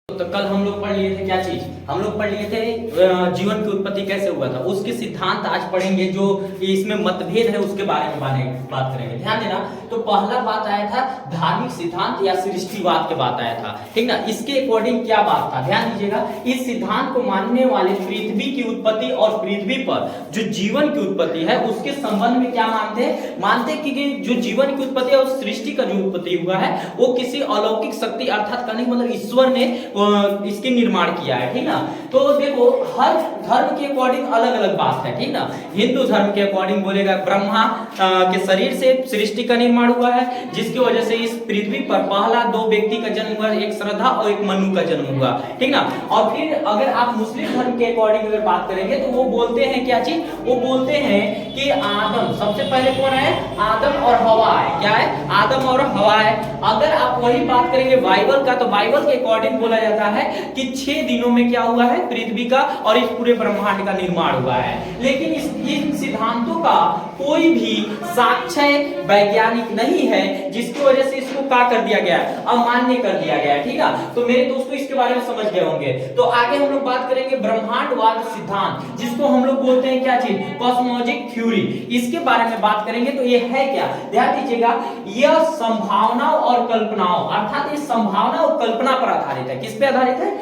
तो कल हम लोग पढ़ लिए थे क्या चीज, हम लोग पढ़ लिए थे जीवन की उत्पत्ति कैसे हुआ था, उसके सिद्धांत आज पढ़ेंगे। जो इसमें मतभेद है उसके बारे में बात करेंगे। ध्यान देना, तो पहला बात आया था धार्मिक सिद्धांत या सृष्टिवाद के बात आया था, ठीक ना। इसके अकॉर्डिंग क्या बात था, ध्यान दीजिएगा। इस सिद्धांत को मानने वाले पृथ्वी की उत्पत्ति और पृथ्वी पर जो जीवन की उत्पत्ति है उसके संबंध में क्या मानते हैं, मानते हैं कि जो जीवन की उत्पत्ति है उस सृष्टि का जो उत्पत्ति हुआ है वो किसी अलौकिक शक्ति अर्थात कहने का मतलब ईश्वर ने इसकी निर्माण किया है, ठीक ना। तो देखो हर धर्म के अकॉर्डिंग अलग अलग बात है, ठीक ना। हिंदू धर्म के अकॉर्डिंग बोलेगा ब्रह्मा के शरीर से सृष्टि का निर्माण हुआ है, जिसकी वजह से इस पृथ्वी पर पहला दो व्यक्ति का जन्म हुआ, एक श्रद्धा और एक मनु का जन्म हुआ, ठीक ना। और फिर अगर आप मुस्लिम धर्म के अकॉर्डिंग अगर बात करेंगे तो वो बोलते हैं क्या चीज, वो बोलते हैं कि आदम सबसे पहले कौन है, आदम और हवा है। क्या है, आदम और हवा है। अगर आप वही बात करेंगे बाइबल का, तो बाइबल के अकॉर्डिंग बोला जाता है कि 6 दिनों में क्या हुआ है, पृथ्वी का और इस पूरे ब्रह्मांड का निर्माण हुआ है। लेकिन इन सिद्धांतों का कोई भी साक्ष्य वैज्ञानिक नहीं है, जिसकी वजह से इसको क्या कर दिया गया, अमान्य कर दिया गया, ठीक है। तो मेरे दोस्तों इसके बारे में समझ गए होंगे। तो आगे हम लोग बात करेंगे ब्रह्मांडवाद सिद्धांत, जिसको हम लोग बोलते हैं क्या चीज, कॉस्मोलॉजिक थ्योरी। इसके बारे में बात करेंगे तो ये है क्या, ध्यान दीजिएगा। यह संभावनाओं और कल्पनाओं अर्थात ये संभावना और कल्पना पर आधारित है। किस पे आधारित है,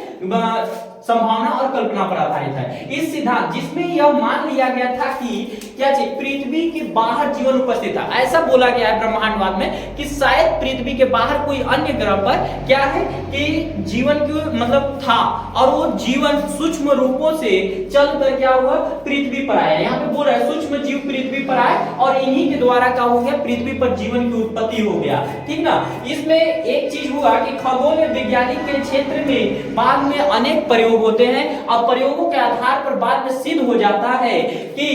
संभावना और कल्पना पर आधारित है। इस सिद्धांत जिसमें यह मान लिया गया था कि क्या चीज, पृथ्वी के बाहर जीवन उपस्थित था। ऐसा बोला गया है ब्रह्मांडवाद में कि शायद पृथ्वी के बाहर कोई अन्य ग्रह पर क्या है कि जीवन की मतलब था, और वो जीवन सूक्ष्म रूपों से चलकर क्या हुआ, पृथ्वी पर आया। यहाँ पे बोल रहा है सूक्ष्म जीव पृथ्वी पर आए और इन्हीं के द्वारा क्या हो गया, पृथ्वी पर जीवन की उत्पत्ति हो गया, ठीक ना। इसमें एक चीज हुआ कि खगोल वैज्ञानिक के क्षेत्र में बाद में अनेक प्रयोग होते हैं और प्रयोगों के आधार पर बाद में सिद्ध हो जाता है कि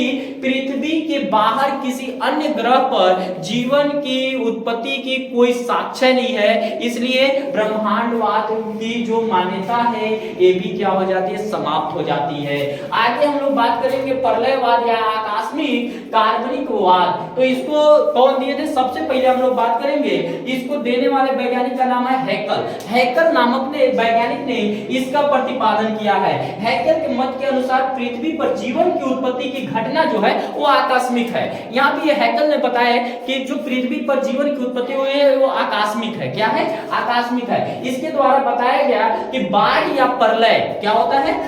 पृथ्वी के बाहर किसी अन्य ग्रह पर जीवन की उत्पत्ति की कोई साक्ष्य नहीं है। इसलिए ब्रह्मांडवाद की जो मान्यता है ये भी क्या हो जाती है, समाप्त हो जाती है। आगे हम लोग बात करेंगे प्रलयवाद या आकस्मिक काल्पनिकवाद। तो इसको कौन दिए थे, सबसे पहले हम लोग बात करेंगे, इसको देने वाले वैज्ञानिक का नाम है हैकल। हैकल नामक ने वैज्ञानिक ने इसका प्रतिपादन किया है। हैकल के मत के अनुसार पृथ्वी पर जीवन की उत्पत्ति की घटना जो है वो आकस्मिक है। यहाँ पे ये हैकल ने बताया कि जो पृथ्वी पर जीवन की उत्पत्ति हुई है वो आकस्मिक है। क्या है, आकस्मिक है। इसके द्वारा बताया गया कि बाढ़ या प्रलय क्या होता है,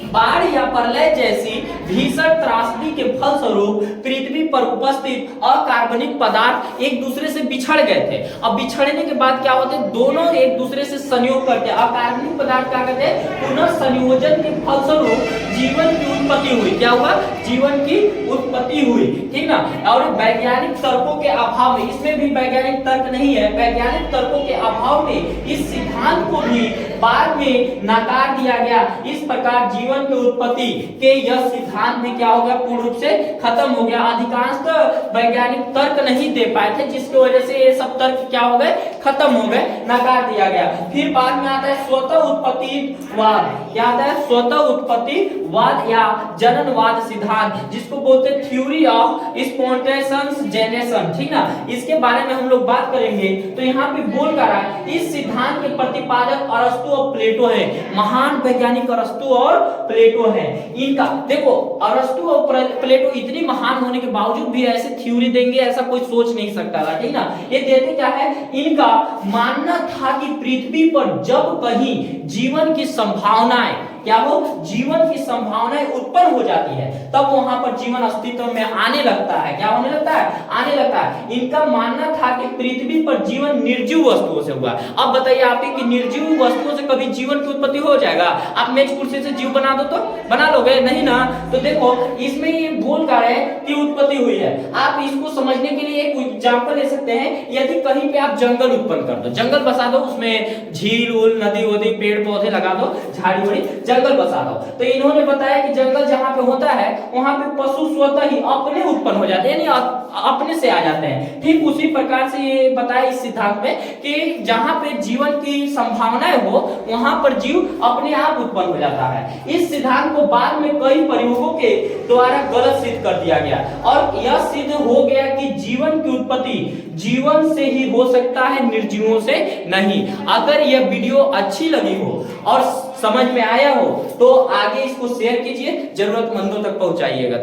बाढ़ या प्रलय जैसी भीषण त्रासदी के फलस्वरूप पृथ्वी पर उपस्थित अकार्बनिक पदार्थ एक दूसरे से बिछड़ गए थे। अब बिछड़ने के बाद क्या होते, दोनों एक दूसरे से संयोग करते, अकार्बनिक पदार्थ क्या करते हैं, पुनर्संयोजन के फलस्वरूप जीवन की उत्पत्ति हुई। क्या हुआ, जीवन की उत्पत्ति हुई, ठीक ना। और वैज्ञानिक तर्कों के अभाव में, इसमें भी वैज्ञानिक तर्क नहीं है, वैज्ञानिक तर्कों के अभाव में इस सिद्धांत को भी बाद में नकार दिया गया। इस प्रकार जीवन की उत्पत्ति के यह सिद्धांत में क्या हो गया, पूर्ण रूप से खत्म हो गया। अधिकांश वैज्ञानिक तर्क नहीं दे पाए थे, जिसकी वजह से ये सब तर्क क्या हो गए, खत्म हो गए, नकार दिया गया। फिर बाद में आता है स्वतः उत्पत्तिवाद। क्या आता है, स्वतः उत्पत्तिवाद या जननवाद सिद्धांत, जिसको बोलते हैं थ्योरी ऑफ स्पॉन्टेनियस जनरेशन, ठीक ना। इसके बारे में हम लोग बात करेंगे। तो यहाँ पे बोल कर रहा है इस सिद्धांत के प्रतिपादक अरस्तु और प्लेटो है। महान वैज्ञानिक अरस्तु और प्लेटो है। इनका देखो, अरस्तु और प्लेटो इतनी महान होने के बावजूद भी ऐसे थ्योरी देंगे ऐसा कोई सोच नहीं सकता था, ठीक ना। ये देते क्या है, इनका मानना था कि पृथ्वी पर जब कहीं जीवन की संभावनाएं क्या हो, जीवन की संभावनाएं उत्पन्न हो जाती है तब वहां पर जीवन अस्तित्व में आने लगता है। क्या होने लगता है, आने लगता है। इनका मानना था कि पृथ्वी पर जीवन निर्जीव वस्तुओं से हुआ। अब बताइए आप कि निर्जीव वस्तुओं से कभी जीवन की उत्पत्ति हो जाएगा, आप मेज कुर्सी से जीव बना दो तो बना लोगे, नहीं ना। तो देखो इसमें ये बोल कर रहे हैं कि उत्पत्ति हुई है। आप इसको समझने के लिए एक एग्जांपल ले सकते हैं। यदि कहीं पे आप जंगल उत्पन्न कर दो, जंगल बसा दो, उसमें झील उल नदी वदी पेड़ पौधे लगा दो, झाड़ी वाड़ी, जंगल बसा दो। तो इन्होंने बताया कि जंगल जहां पे होता है वहां पे पशु स्वतः ही अपने उत्पन्न हो जाते हैं, यानी अपने से आ जाते हैं। ठीक उसी प्रकार से ये बताया इस सिद्धांत में कि जहां पे जीवन की संभावनाएं हो वहां पर जीव अपने आप उत्पन्न हो जाता है। इस सिद्धांत को बाद में कई प्रयोगों के द्वारा गलत सिद्ध कर दिया गया और यह सिद्ध हो गया कि जीवन की उत्पत्ति जीवन से ही हो सकता है, निर्जीवों से नहीं। अगर यह वीडियो अच्छी लगी हो और समझ में आया हो तो आगे इसको शेयर कीजिए, जरूरतमंदों तक पहुंचाइएगा।